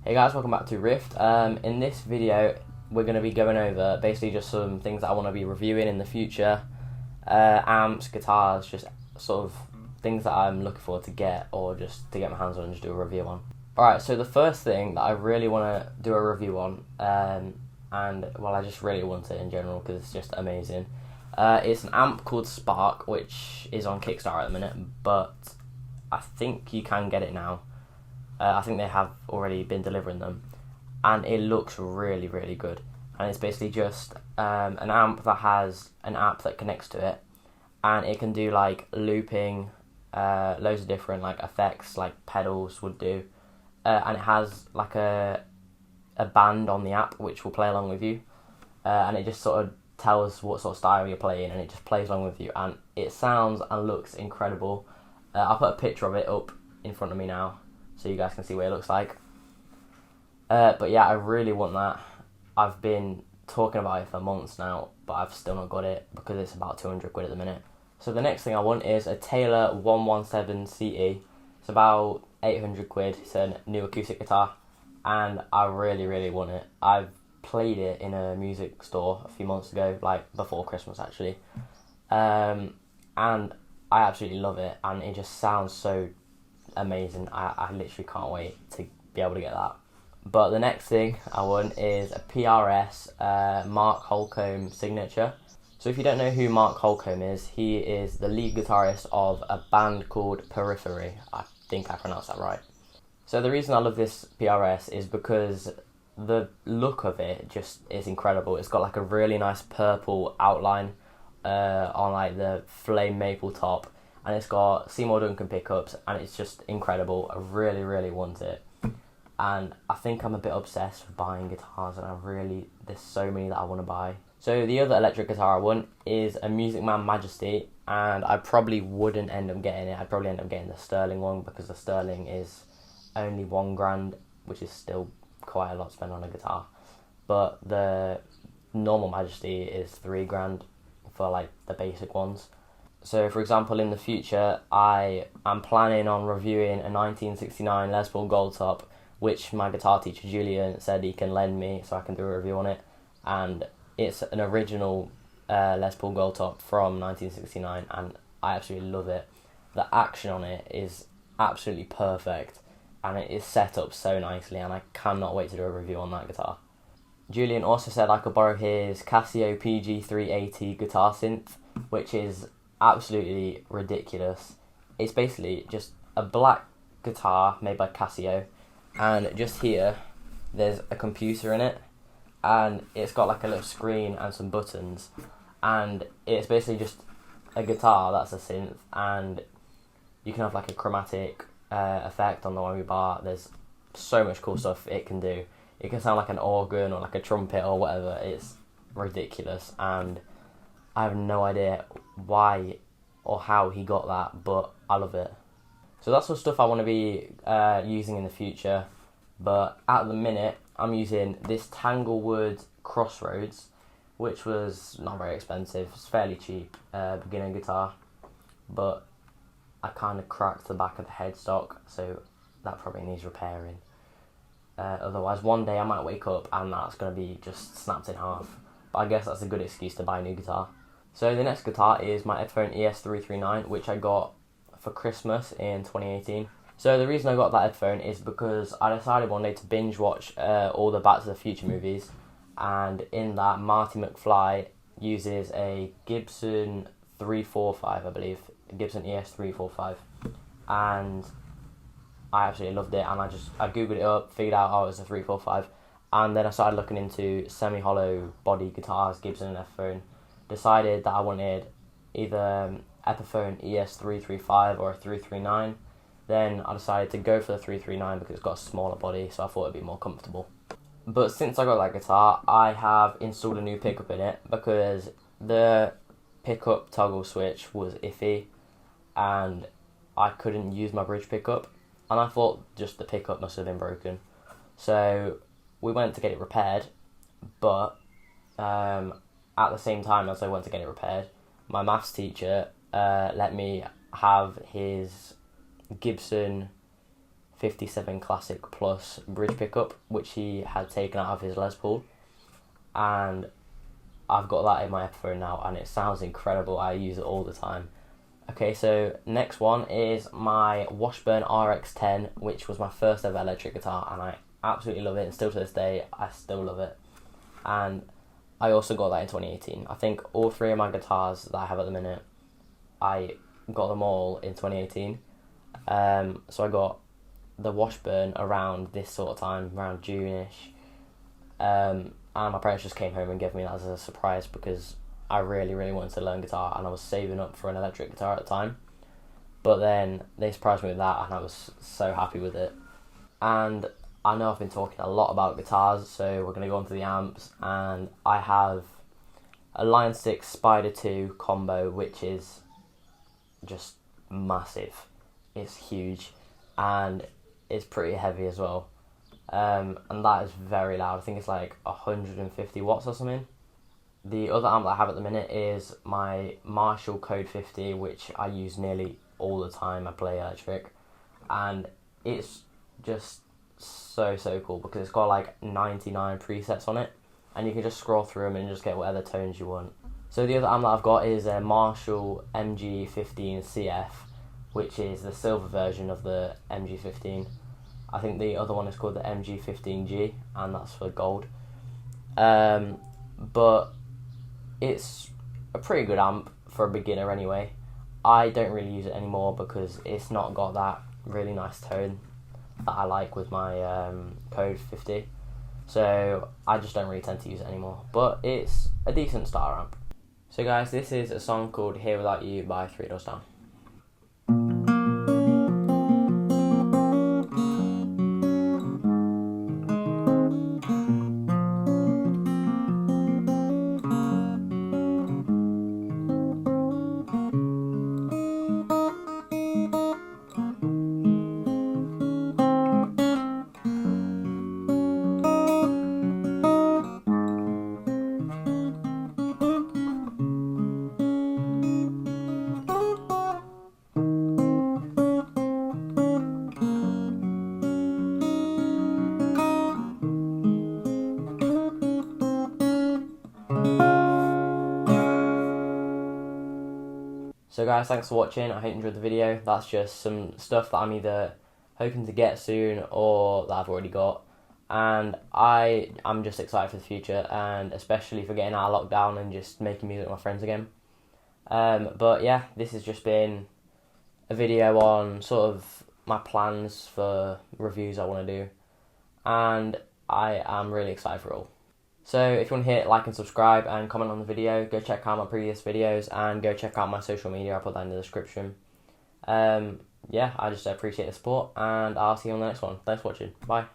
Hey guys, welcome back to Riffed. In this video, we're going to be going over basically just some things that I want to be reviewing in the future. Amps, guitars, just sort of things that I'm looking forward to get or just to get my hands on and just do a review on. Alright, so the first thing that I really want to do a review on, I just really want it in general because it's just amazing. It's an amp called Spark, which is on Kickstarter at the minute, but I think you can get it now. I think they have already been delivering them, and it looks really, really good. And it's basically just an amp that has an app that connects to it, and it can do like looping, loads of different like effects, like pedals would do, and it has like a band on the app which will play along with you, and it just sort of tells what sort of style you're playing, and it just plays along with you, and it sounds and looks incredible. I'll put a picture of it up in front of me now, so you guys can see what it looks like. But yeah, I really want that. I've been talking about it for months now, but I've still not got it because it's about 200 quid at the minute. So the next thing I want is a Taylor 117 CE. It's about 800 quid. It's a new acoustic guitar, and I really, really want it. I've played it in a music store a few months ago, like before Christmas actually, and I absolutely love it, and it just sounds so amazing. I literally can't wait to be able to get that. But the next thing I want is a PRS Mark Holcomb signature. So if you don't know who Mark Holcomb is, he is the lead guitarist of a band called Periphery. I think I pronounced that right. So the reason I love this PRS is because the look of it just is incredible. It's got like a really nice purple outline on like the flame maple top, and it's got Seymour Duncan pickups, and it's just incredible. I really, really want it, and I think I'm a bit obsessed with buying guitars, and there's so many that I want to buy. So the other electric guitar I want is a Music Man Majesty, and I probably wouldn't end up getting it. I'd probably end up getting the Sterling one because the Sterling is only £1,000, which is still quite a lot to spend on a guitar, but the normal Majesty is £3,000 for like the basic ones. So for example, in the future I am planning on reviewing a 1969 Les Paul Gold Top, which my guitar teacher Julian said he can lend me so I can do a review on it, and it's an original Les Paul Gold Top from 1969, and I absolutely love it. The action on it is absolutely perfect, and it is set up so nicely, and I cannot wait to do a review on that guitar. Julian also said I could borrow his Casio PG380 guitar synth, which is absolutely ridiculous. It's basically just a black guitar made by Casio, and just here there's a computer in it, and it's got like a little screen and some buttons, and it's basically just a guitar that's a synth, and you can have like a chromatic effect on the whammy bar. There's so much cool stuff it can do. It can sound like an organ or like a trumpet or whatever. It's ridiculous, and I have no idea why or how he got that, but I love it. So that's the stuff I want to be using in the future, but at the minute I'm using this Tanglewood Crossroads, which was not very expensive. It's fairly cheap, beginner guitar, but I kind of cracked the back of the headstock, so that probably needs repairing. Otherwise one day I might wake up and that's going to be just snapped in half, but I guess that's a good excuse to buy a new guitar. So the next guitar is my Epiphone ES339, which I got for Christmas in 2018. So the reason I got that Epiphone is because I decided one day to binge watch all the Back to the Future movies, and in that Marty McFly uses a Gibson 345, I believe, Gibson ES345, and I absolutely loved it, and I googled it up, figured out it was a 345, and then I started looking into semi-hollow body guitars, Gibson and Epiphone. Decided that I wanted either Epiphone ES335 or a 339. Then I decided to go for the 339 because it's got a smaller body, so I thought it'd be more comfortable. But since I got that guitar, I have installed a new pickup in it because the pickup toggle switch was iffy, and I couldn't use my bridge pickup, and I thought just the pickup must have been broken. So we went to get it repaired, but at the same time as I went to get it repaired, my maths teacher let me have his Gibson 57 Classic Plus bridge pickup, which he had taken out of his Les Paul, and I've got that in my Epiphone now, and it sounds incredible. I use it all the time. Okay, so next one is my Washburn RX-10, which was my first ever electric guitar, and I absolutely love it, and still to this day, I still love it. And I also got that in 2018. I think all three of my guitars that I have at the minute, I got them all in 2018. So I got the Washburn around this sort of time, around June-ish. And my parents just came home and gave me that as a surprise because I really, really wanted to learn guitar, and I was saving up for an electric guitar at the time. But then they surprised me with that, and I was so happy with it. And I know I've been talking a lot about guitars, so we're going to go on to the amps, and I have a Line 6 Spider 2 combo, which is just massive. It's huge, and it's pretty heavy as well. And that is very loud. I think it's like 150 watts or something. The other amp that I have at the minute is my Marshall Code 50, which I use nearly all the time. I play electric, and it's just so cool because it's got like 99 presets on it, and you can just scroll through them and just get whatever tones you want. So the other amp that I've got is a Marshall MG15 CF, which is the silver version of the MG15. I think the other one is called the MG15G, and that's for gold. But it's a pretty good amp for a beginner anyway. I don't really use it anymore because it's not got that really nice tone that I like with my Code 50. So I just don't really tend to use it anymore. But it's a decent starter amp. So guys, this is a song called Here Without You by Three Doors Down. So guys, thanks for watching. I hope you enjoyed the video. That's just some stuff that I'm either hoping to get soon or that I've already got. And I'm just excited for the future, and especially for getting out of lockdown and just making music with my friends again. But yeah, this has just been a video on sort of my plans for reviews I want to do. And I am really excited for it all. So if you want to hit like and subscribe and comment on the video, go check out my previous videos and go check out my social media. I'll put that in the description. Yeah, I just appreciate the support, and I'll see you on the next one. Thanks for watching. Bye.